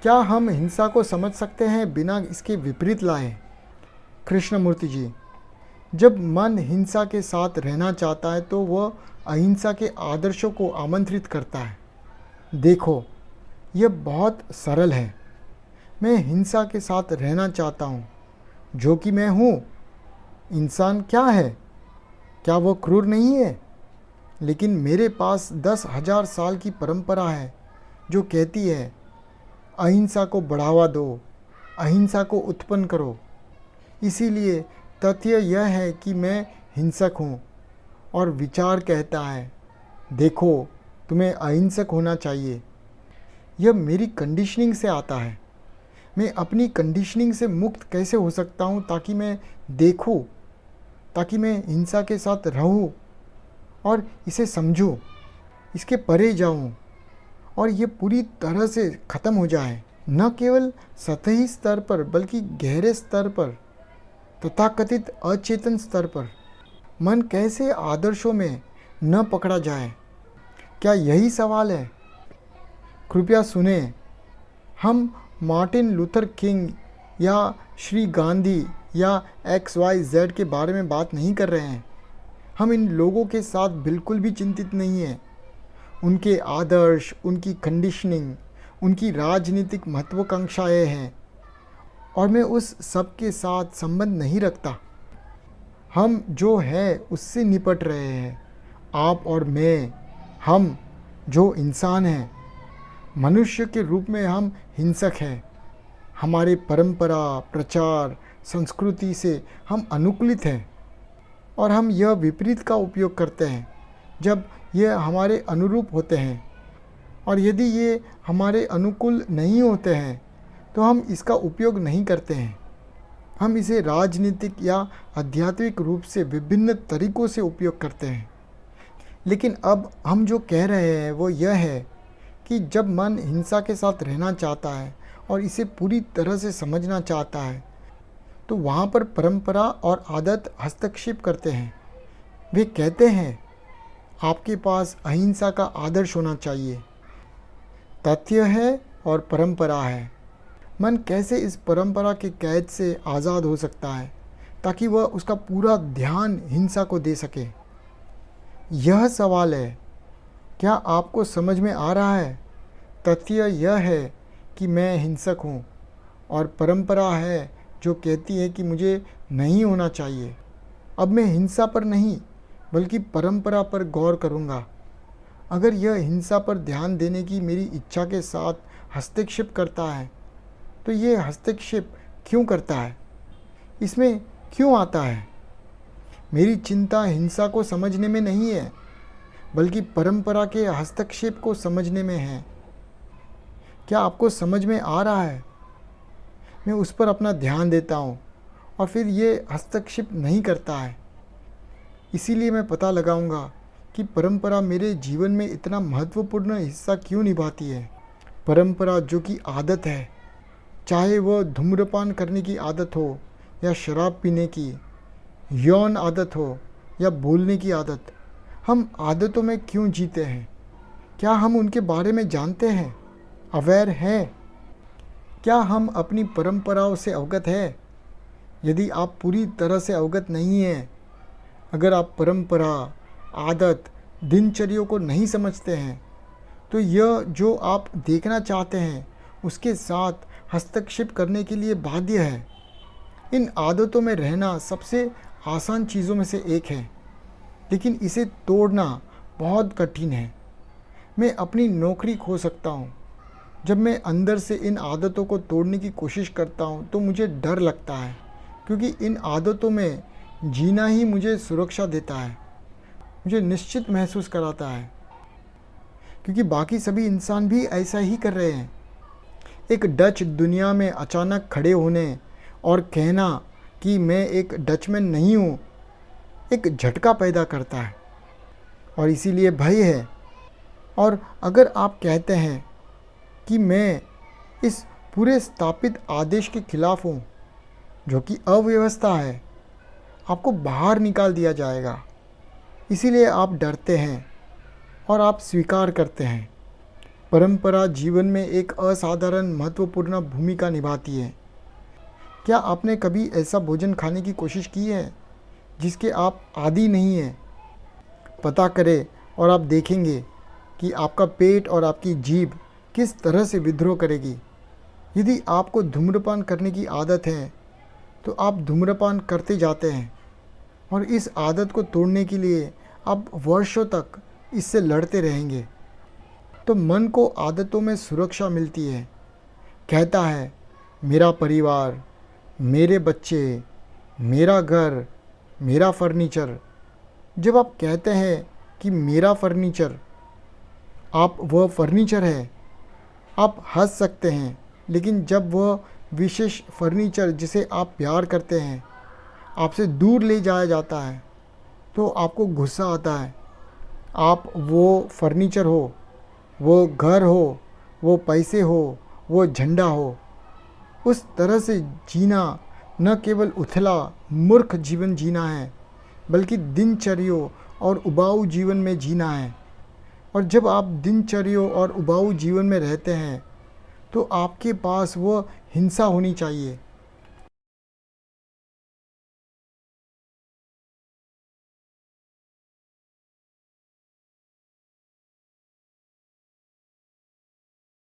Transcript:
क्या हम हिंसा को समझ सकते हैं बिना इसके विपरीत लाए? कृष्णमूर्ति जी, जब मन हिंसा के साथ रहना चाहता है तो वह अहिंसा के आदर्शों को आमंत्रित करता है। देखो, यह बहुत सरल है। मैं हिंसा के साथ रहना चाहता हूँ, जो कि मैं हूँ। इंसान क्या है? क्या वह क्रूर नहीं है? लेकिन मेरे पास 10,000 साल की परंपरा है जो कहती है अहिंसा को बढ़ावा दो, अहिंसा को उत्पन्न करो। इसीलिए तथ्य यह है कि मैं हिंसक हूँ और विचार कहता है देखो, तुम्हें अहिंसक होना चाहिए। यह मेरी कंडीशनिंग से आता है। मैं अपनी कंडीशनिंग से मुक्त कैसे हो सकता हूँ ताकि मैं देखूँ, ताकि मैं हिंसा के साथ रहूँ और इसे समझूँ, इसके परे जाऊँ और ये पूरी तरह से ख़त्म हो जाए। न केवल सतही स्तर पर बल्कि गहरे स्तर पर, तथाकथित अचेतन स्तर पर। मन कैसे आदर्शों में न पकड़ा जाए? क्या यही सवाल है? कृपया सुने, हम मार्टिन लूथर किंग या श्री गांधी या XYZ के बारे में बात नहीं कर रहे हैं। हम इन लोगों के साथ बिल्कुल भी चिंतित नहीं हैं। उनके आदर्श, उनकी कंडीशनिंग, उनकी राजनीतिक महत्वाकांक्षाएं हैं और मैं उस सब के साथ संबंध नहीं रखता। हम जो है उससे निपट रहे हैं। आप और मैं, हम जो इंसान हैं, मनुष्य के रूप में हम हिंसक हैं। हमारे परंपरा, प्रचार, संस्कृति से हम अनुकूलित हैं और हम यह विपरीत का उपयोग करते हैं जब यह हमारे अनुरूप होते हैं, और यदि ये हमारे अनुकूल नहीं होते हैं तो हम इसका उपयोग नहीं करते हैं। हम इसे राजनीतिक या आध्यात्मिक रूप से विभिन्न तरीक़ों से उपयोग करते हैं। लेकिन अब हम जो कह रहे हैं वो यह है कि जब मन हिंसा के साथ रहना चाहता है और इसे पूरी तरह से समझना चाहता है तो वहाँ पर परंपरा और आदत हस्तक्षेप करते हैं। वे कहते हैं आपके पास अहिंसा का आदर्श होना चाहिए। तथ्य है और परंपरा है। मन कैसे इस परंपरा के कैद से आज़ाद हो सकता है ताकि वह उसका पूरा ध्यान हिंसा को दे सके? यह सवाल है। क्या आपको समझ में आ रहा है? तथ्य यह है कि मैं हिंसक हूँ और परंपरा है जो कहती है कि मुझे नहीं होना चाहिए। अब मैं हिंसा पर नहीं बल्कि परंपरा पर गौर करूँगा। अगर यह हिंसा पर ध्यान देने की मेरी इच्छा के साथ हस्तक्षेप करता है तो ये हस्तक्षेप क्यों करता है? इसमें क्यों आता है? मेरी चिंता हिंसा को समझने में नहीं है बल्कि परंपरा के हस्तक्षेप को समझने में है। क्या आपको समझ में आ रहा है? मैं उस पर अपना ध्यान देता हूँ और फिर ये हस्तक्षेप नहीं करता है। इसीलिए मैं पता लगाऊंगा कि परंपरा मेरे जीवन में इतना महत्वपूर्ण हिस्सा क्यों निभाती है। परंपरा जो कि आदत है, चाहे वह धूम्रपान करने की आदत हो या शराब पीने की, यौन आदत हो या बोलने की आदत। हम आदतों में क्यों जीते हैं? क्या हम उनके बारे में जानते हैं, अवेयर हैं? क्या हम अपनी परंपराओं से अवगत हैं? यदि आप पूरी तरह से अवगत नहीं हैं, अगर आप परंपरा, आदत, दिनचर्याओं को नहीं समझते हैं तो यह जो आप देखना चाहते हैं उसके साथ हस्तक्षेप करने के लिए बाध्य है। इन आदतों में रहना सबसे आसान चीज़ों में से एक है, लेकिन इसे तोड़ना बहुत कठिन है। मैं अपनी नौकरी खो सकता हूँ। जब मैं अंदर से इन आदतों को तोड़ने की कोशिश करता हूँ तो मुझे डर लगता है, क्योंकि इन आदतों में जीना ही मुझे सुरक्षा देता है, मुझे निश्चित महसूस कराता है, क्योंकि बाकी सभी इंसान भी ऐसा ही कर रहे हैं। एक डच दुनिया में अचानक खड़े होने और कहना कि मैं एक डचमैन नहीं हूँ एक झटका पैदा करता है और इसीलिए भय है। और अगर आप कहते हैं कि मैं इस पूरे स्थापित आदेश के खिलाफ हूँ जो कि अव्यवस्था है, आपको बाहर निकाल दिया जाएगा। इसीलिए आप डरते हैं और आप स्वीकार करते हैं। परंपरा जीवन में एक असाधारण महत्वपूर्ण भूमिका निभाती है। क्या आपने कभी ऐसा भोजन खाने की कोशिश की है जिसके आप आदी नहीं हैं? पता करें और आप देखेंगे कि आपका पेट और आपकी जीभ किस तरह से विद्रोह करेगी। यदि आपको धूम्रपान करने की आदत है तो आप धूम्रपान करते जाते हैं और इस आदत को तोड़ने के लिए आप वर्षों तक इससे लड़ते रहेंगे। तो मन को आदतों में सुरक्षा मिलती है। कहता है, मेरा परिवार, मेरे बच्चे, मेरा घर, मेरा फर्नीचर। जब आप कहते हैं कि मेरा फर्नीचर, आप वह फर्नीचर है, आप हंस सकते हैं। लेकिन जब वह विशेष फर्नीचर जिसे आप प्यार करते हैं आपसे दूर ले जाया जाता है तो आपको गुस्सा आता है। आप वो फर्नीचर हो, वो घर हो, वो पैसे हो, वो झंडा हो, उस तरह से जीना न केवल उथला मूर्ख जीवन जीना है बल्कि दिनचर्यों और उबाऊ जीवन में जीना है। और जब आप दिनचर्यों और उबाऊ जीवन में रहते हैं तो आपके पास वह हिंसा होनी चाहिए